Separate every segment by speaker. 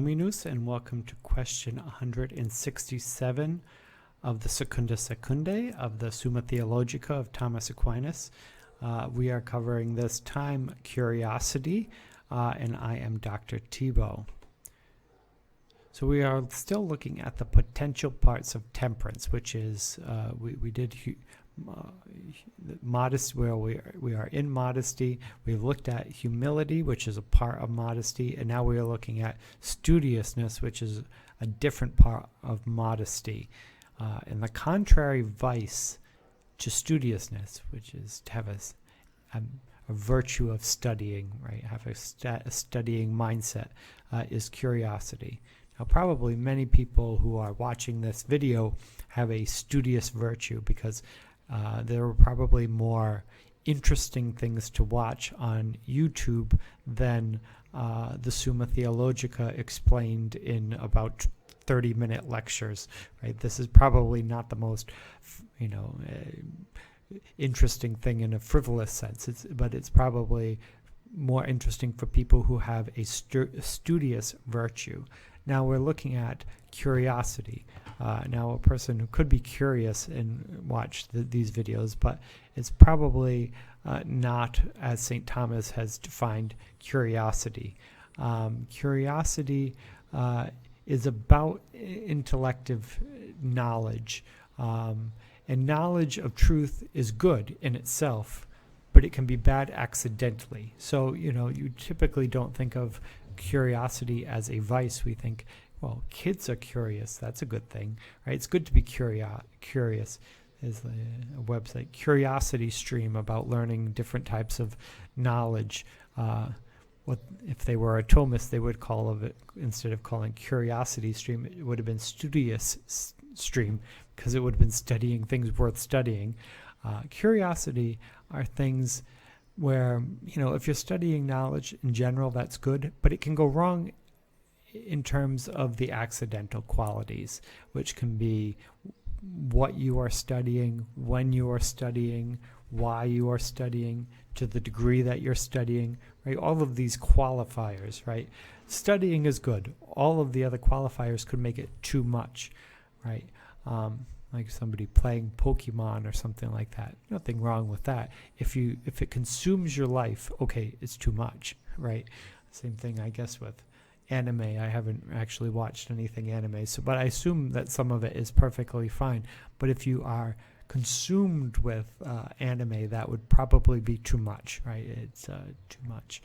Speaker 1: Dominus, and welcome to question 167 of the Secunda Secundae of the Summa Theologica of Thomas Aquinas. We are covering this time curiosity, and I am Dr. Thibault. So we are still looking at the potential parts of temperance, which is, we did modesty, where we are in modesty. We've looked at humility, which is a part of modesty, and now we are looking at studiousness, which is a different part of modesty. And the contrary vice to studiousness, which is to have a virtue of studying, right? Have a studying mindset, is curiosity. Now, probably many people who are watching this video have a studious virtue because there are probably more interesting things to watch on YouTube than the Summa Theologica explained in about 30-minute lectures, right? This is probably not the most, interesting thing in a frivolous sense, but it's probably more interesting for people who have a studious virtue. Now we're looking at curiosity. Now a person who could be curious and watch these videos, but it's probably not as St. Thomas has defined curiosity. Curiosity is about intellective knowledge, and knowledge of truth is good in itself, but it can be bad accidentally. So, you typically don't think of curiosity as a vice. We think, well, kids are curious. That's a good thing, right? It's good to be curious. There's a website, Curiosity Stream, about learning different types of knowledge. What if they were a Thomist, they would call it, instead of calling Curiosity Stream, it would have been Studious Stream, because it would have been studying things worth studying. Curiosity are things where, if you're studying knowledge in general, that's good, but it can go wrong in terms of the accidental qualities, which can be what you are studying, when you are studying, why you are studying, to the degree that you're studying, right? All of these qualifiers, right? Studying is good. All of the other qualifiers could make it too much, right? Like somebody playing Pokemon or something like that. Nothing wrong with that. If it consumes your life, okay, it's too much, right? Same thing, I guess, with anime. I haven't actually watched anything anime, but I assume that some of it is perfectly fine. But if you are consumed with anime, that would probably be too much, right? It's too much.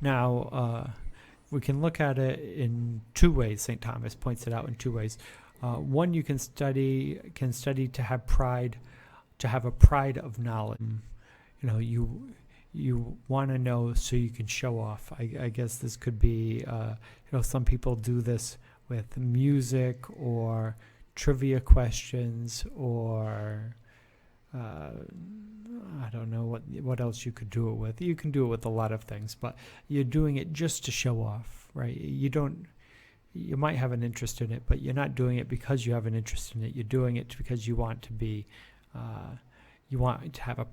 Speaker 1: Now, we can look at it in two ways. St. Thomas points it out in two ways. One, you can study to have pride, to have a pride of knowledge. You want to know so you can show off. I guess this could be, some people do this with music or trivia questions, or I don't know what else you could do it with. You can do it with a lot of things, but you're doing it just to show off, right? You might have an interest in it, but you're not doing it because you have an interest in it. You're doing it because you want to be, you want to have a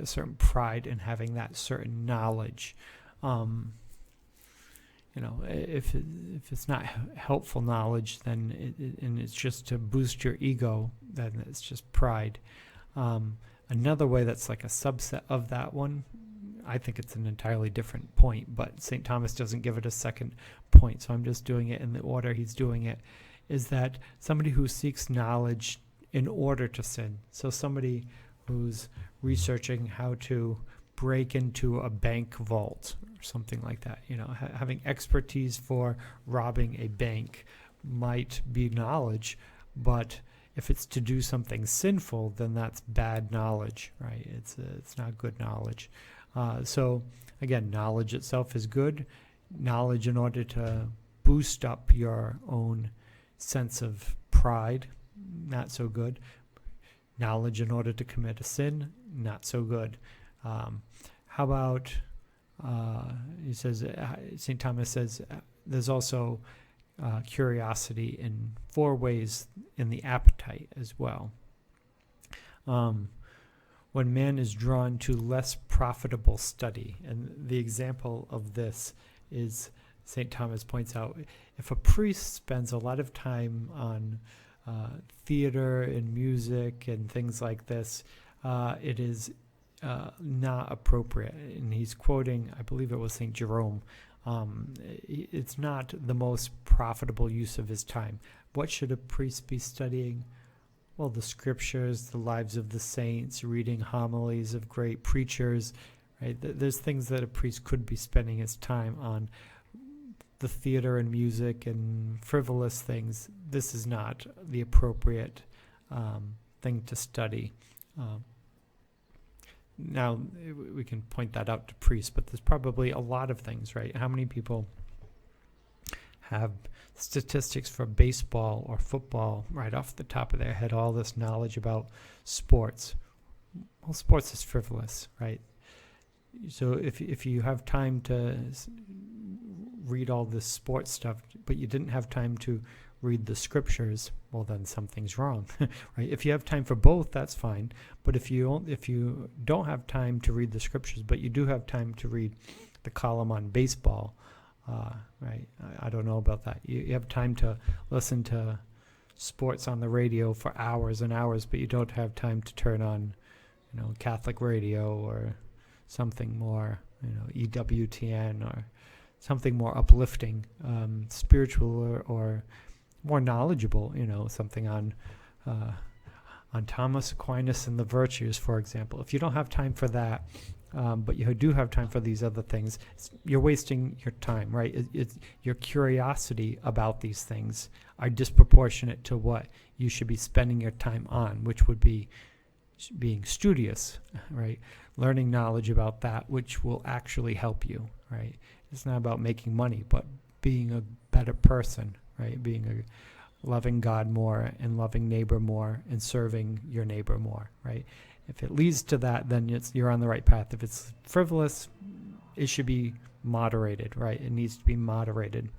Speaker 1: certain pride in having that certain knowledge. If it's not helpful knowledge, then and it's just to boost your ego, then it's just pride. Another way that's like a subset of that one, I think it's an entirely different point, but St. Thomas doesn't give it a second point, so I'm just doing it in the order he's doing it, is that somebody who seeks knowledge in order to sin. So somebody who's researching how to break into a bank vault or something like that, having expertise for robbing a bank might be knowledge, but if it's to do something sinful, then that's bad knowledge, right? It's not good knowledge. So again, knowledge itself is good. Knowledge in order to boost up your own sense of pride, not so good. Knowledge in order to commit a sin, not so good. How about, he says, St. Thomas says, there's also curiosity in 4 ways in the appetite as well. When man is drawn to less profitable study, and the example of this is St. Thomas points out, if a priest spends a lot of time on theater and music and things like this, it is not appropriate. And he's quoting, I believe it was St. Jerome. It's not the most profitable use of his time. What should a priest be studying? Well, the scriptures, the lives of the saints, reading homilies of great preachers, right? There's things that a priest could be spending his time on. The theater and music and frivolous things, this is not the appropriate thing to study. Now, we can point that out to priests, but there's probably a lot of things, right? How many people have statistics for baseball or football right off the top of their head, all this knowledge about sports? Well, sports is frivolous, right? So if you have time to read all this sports stuff, but you didn't have time to read the scriptures, well, then something's wrong, right? If you have time for both, that's fine. But if you don't have time to read the scriptures, but you do have time to read the column on baseball, right? I don't know about that. You have time to listen to sports on the radio for hours and hours, but you don't have time to turn on, Catholic radio or something more, EWTN or something more uplifting, spiritual or more knowledgeable, something on Thomas Aquinas and the virtues, for example. If you don't have time for that, but you do have time for these other things, you're wasting your time, right? Your curiosity about these things are disproportionate to what you should be spending your time on, which would be being studious, right? Learning knowledge about that which will actually help you, right? It's not about making money, but being a better person, right? Loving God more and loving neighbor more and serving your neighbor more, right? If it leads to that, then you're on the right path. If it's frivolous, it should be moderated, right? It needs to be moderated.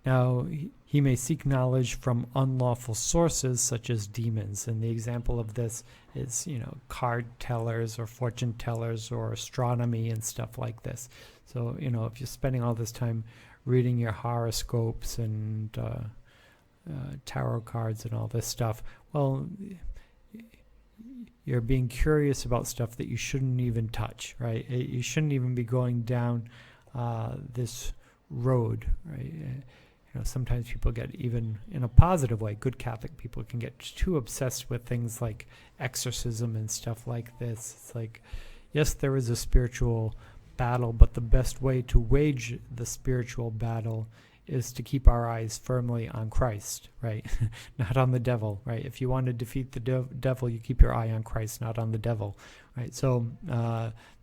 Speaker 1: Now, he may seek knowledge from unlawful sources such as demons. And the example of this is, card tellers or fortune tellers or astronomy and stuff like this. So, if you're spending all this time reading your horoscopes and tarot cards and all this stuff, well, you're being curious about stuff that you shouldn't even touch, right? You shouldn't even be going down this road, right? Sometimes people get, even in a positive way, good Catholic people can get too obsessed with things like exorcism and stuff like this. It's like, yes, there is a spiritual battle, but the best way to wage the spiritual battle is to keep our eyes firmly on Christ, right? Not on the devil, right? If you want to defeat the devil, you keep your eye on Christ, not on the devil, right? So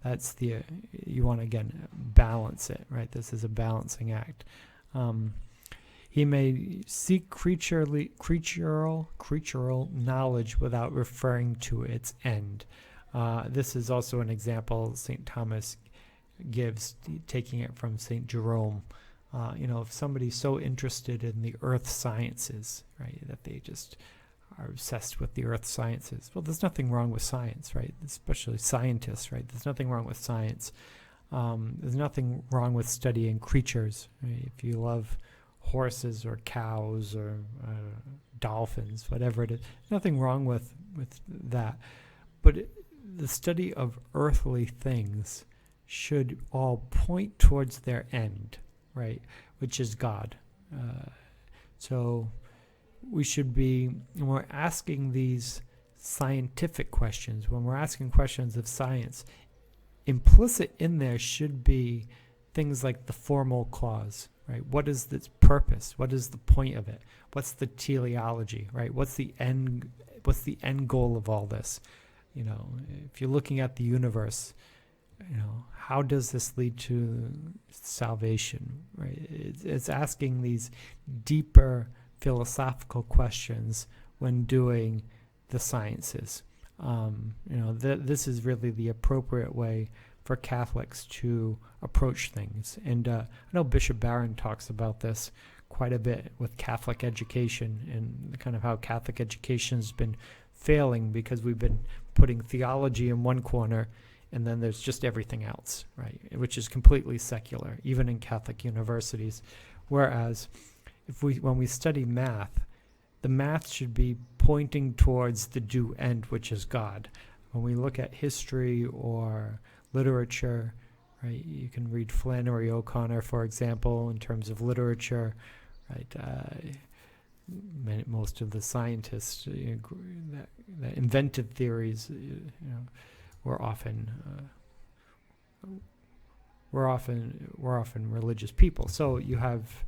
Speaker 1: that's you want to, again, balance it, right? This is a balancing act. He may seek creatural knowledge without referring to its end. This is also an example St. Thomas gives, taking it from St. Jerome. If somebody's so interested in the earth sciences, right, that they just are obsessed with the earth sciences, well, there's nothing wrong with science, right? Especially scientists, right? There's nothing wrong with science. There's nothing wrong with studying creatures, right? If you love horses or cows or dolphins, whatever it is, nothing wrong with that. But the study of earthly things should all point towards their end, right, which is God. So we should be, when we're asking these scientific questions, when we're asking questions of science, implicit in there should be things like the formal clause, right? What is its purpose? What is the point of it? What's the teleology, right? What's the end goal of all this? If you're looking at the universe, how does this lead to salvation, right? It's asking these deeper philosophical questions when doing the sciences. This is really the appropriate way for Catholics to approach things. And I know Bishop Barron talks about this quite a bit with Catholic education and kind of how Catholic education has been failing because we've been putting theology in one corner and then there's just everything else, right? Which is completely secular, even in Catholic universities. Whereas when we study math, the math should be pointing towards the due end, which is God. When we look at history or literature, right, you can read Flannery O'Connor, for example, in terms of literature, right? Most of the scientists that invented theories, were often religious people. So you have,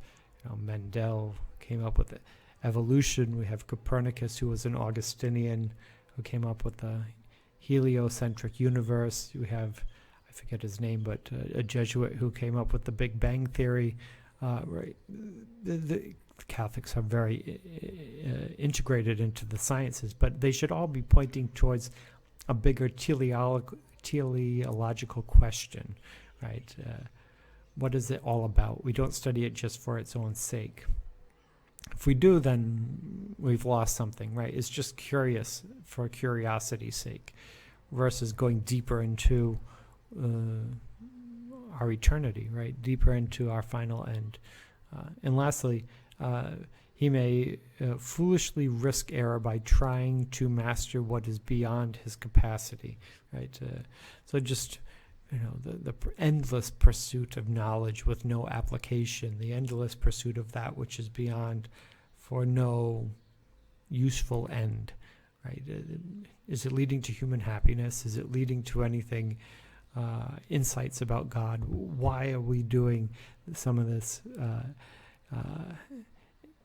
Speaker 1: Mendel came up with evolution. We have Copernicus, who was an Augustinian, who came up with the heliocentric universe. We have, I forget his name, but a Jesuit who came up with the Big Bang theory. Right, the Catholics are very integrated into the sciences, but they should all be pointing towards a bigger teleological question, right? What is it all about? We don't study it just for its own sake. If we do, then we've lost something, right? It's just curious for curiosity's sake versus going deeper into our eternity, right? Deeper into our final end. And lastly, he may foolishly risk error by trying to master what is beyond his capacity, right? So just, the endless pursuit of knowledge with no application, the endless pursuit of that which is beyond for no useful end, right? Is it leading to human happiness? Is it leading to anything, insights about God? Why are we doing some of this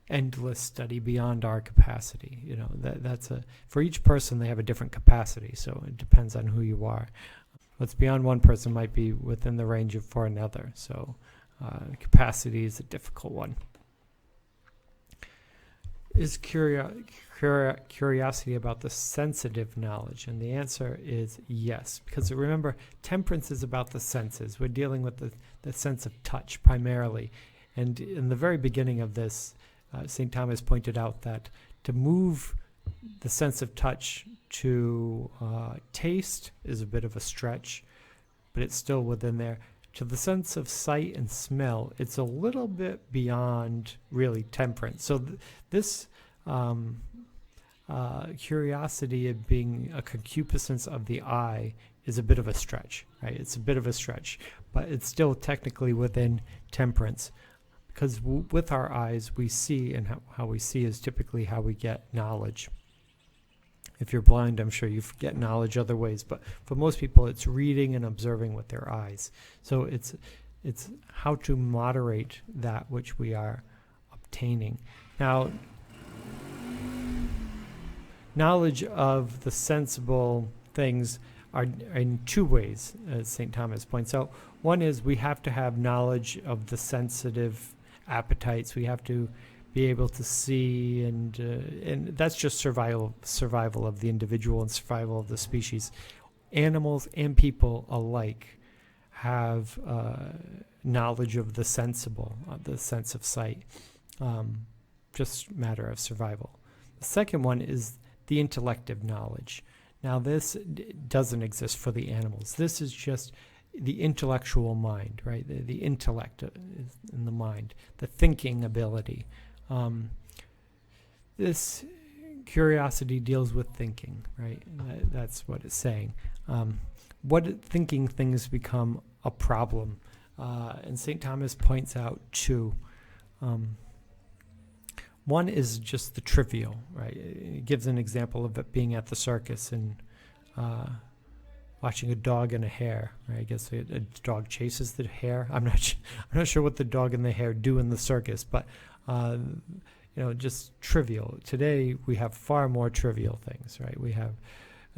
Speaker 1: endless study beyond our capacity? That's for each person, they have a different capacity, so it depends on who you are. What's beyond one person might be within the range of for another, so capacity is a difficult one. Is curiosity about the sensitive knowledge? And the answer is yes, because remember, temperance is about the senses. We're dealing with the sense of touch primarily. And in the very beginning of this, St. Thomas pointed out that to move the sense of touch to taste is a bit of a stretch, but it's still within there. To the sense of sight and smell, it's a little bit beyond really temperance. So this curiosity of being a concupiscence of the eye is a bit of a stretch, right? It's a bit of a stretch, but it's still technically within temperance. Because with our eyes, we see, and how we see is typically how we get knowledge. If you're blind, I'm sure you get knowledge other ways, but for most people, it's reading and observing with their eyes. So it's how to moderate that which we are obtaining. Now, knowledge of the sensible things are in two ways, as St. Thomas points out. One is we have to have knowledge of the sensitive appetites. We have to be able to see, and that's just survival of the individual and survival of the species. Animals and people alike have knowledge of the sensible, the sense of sight, just a matter of survival. The second one is the intellective knowledge. Now, this doesn't exist for the animals. This is just the intellectual mind, right? The intellect in the mind, the thinking ability. This curiosity deals with thinking, right? That's what it's saying. What thinking things become a problem? And St. Thomas points out two. One is just the trivial, right? He gives an example of it being at the circus and watching a dog and a hare. Right? I guess a dog chases the hare. I'm not sure what the dog and the hare do in the circus, but just trivial. Today we have far more trivial things, right? We have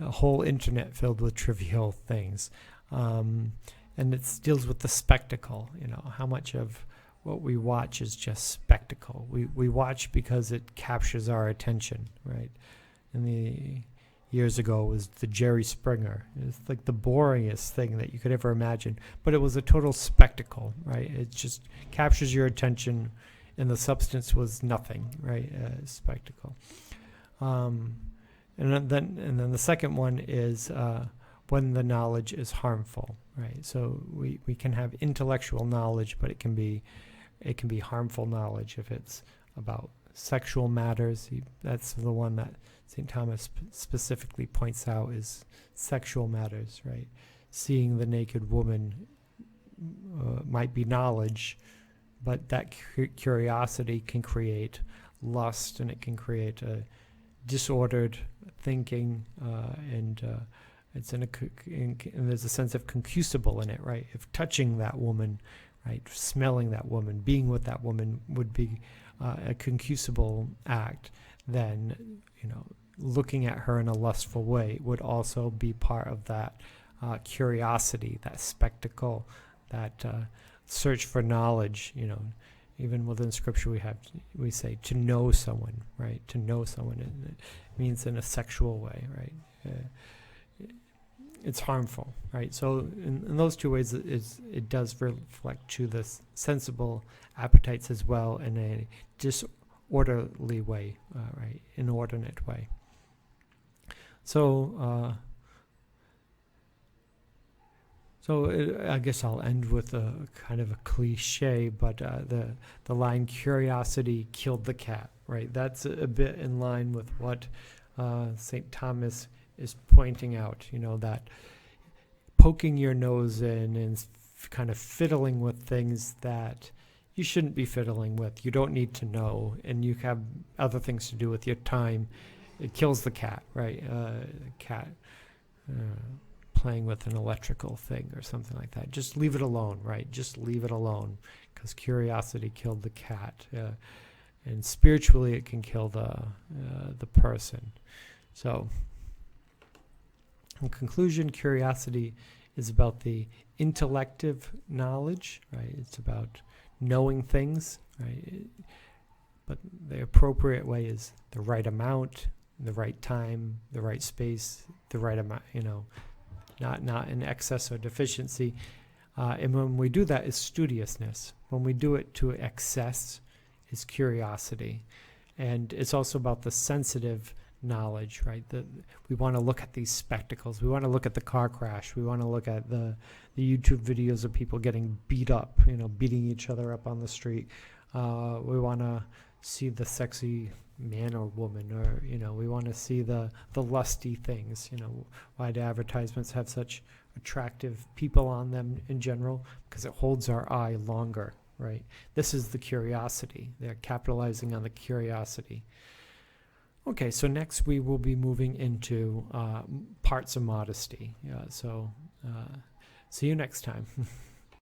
Speaker 1: a whole internet filled with trivial things, and it deals with the spectacle. How much of what we watch is just spectacle. We watch because it captures our attention, right? In the years ago, it was the Jerry Springer. It's like the boringest thing that you could ever imagine, but it was a total spectacle, right? It just captures your attention, and the substance was nothing, right? Spectacle. And then the second one is when the knowledge is harmful, right? So we can have intellectual knowledge, but it can be harmful knowledge if it's about sexual matters. That's the one that St. Thomas specifically points out, is sexual matters, right? Seeing the naked woman might be knowledge, but that curiosity can create lust, and it can create a disordered thinking, and there's a sense of concupiscible in it, right? If touching that woman, right, smelling that woman, being with that woman would be a concupiscible act, then, looking at her in a lustful way would also be part of that curiosity, that spectacle, that search for knowledge. Even within Scripture we say to know someone, right? To know someone, it means in a sexual way, right? It's harmful, right? So in those two ways, it does reflect to the sensible appetites as well, in a disorderly way, right? Inordinate way. So I guess I'll end with a kind of a cliche, but the line "curiosity killed the cat," right? That's a bit in line with what St. Thomas is pointing out, that poking your nose in and kind of fiddling with things that you shouldn't be fiddling with, you don't need to know, and you have other things to do with your time, it kills the cat, right? Cat playing with an electrical thing or something like that. Just leave it alone, right? Just leave it alone, because curiosity killed the cat, and spiritually it can kill the person. So, in conclusion, curiosity is about the intellective knowledge, right? It's about knowing things, right? But the appropriate way is the right amount, the right time, the right space, the right amount, not in excess or deficiency. And when we do that, is studiousness. When we do it to excess, is curiosity. And it's also about the sensitive knowledge, right? We want to look at these spectacles. We want to look at the car crash. We want to look at the YouTube videos of people getting beat up, beating each other up on the street. We want to see the sexy man or woman, or we want to see the lusty things. Why do advertisements have such attractive people on them in general? Because it holds our eye longer, right? This is the curiosity. They're capitalizing on the curiosity. Okay, so next we will be moving into parts of modesty. So see you next time.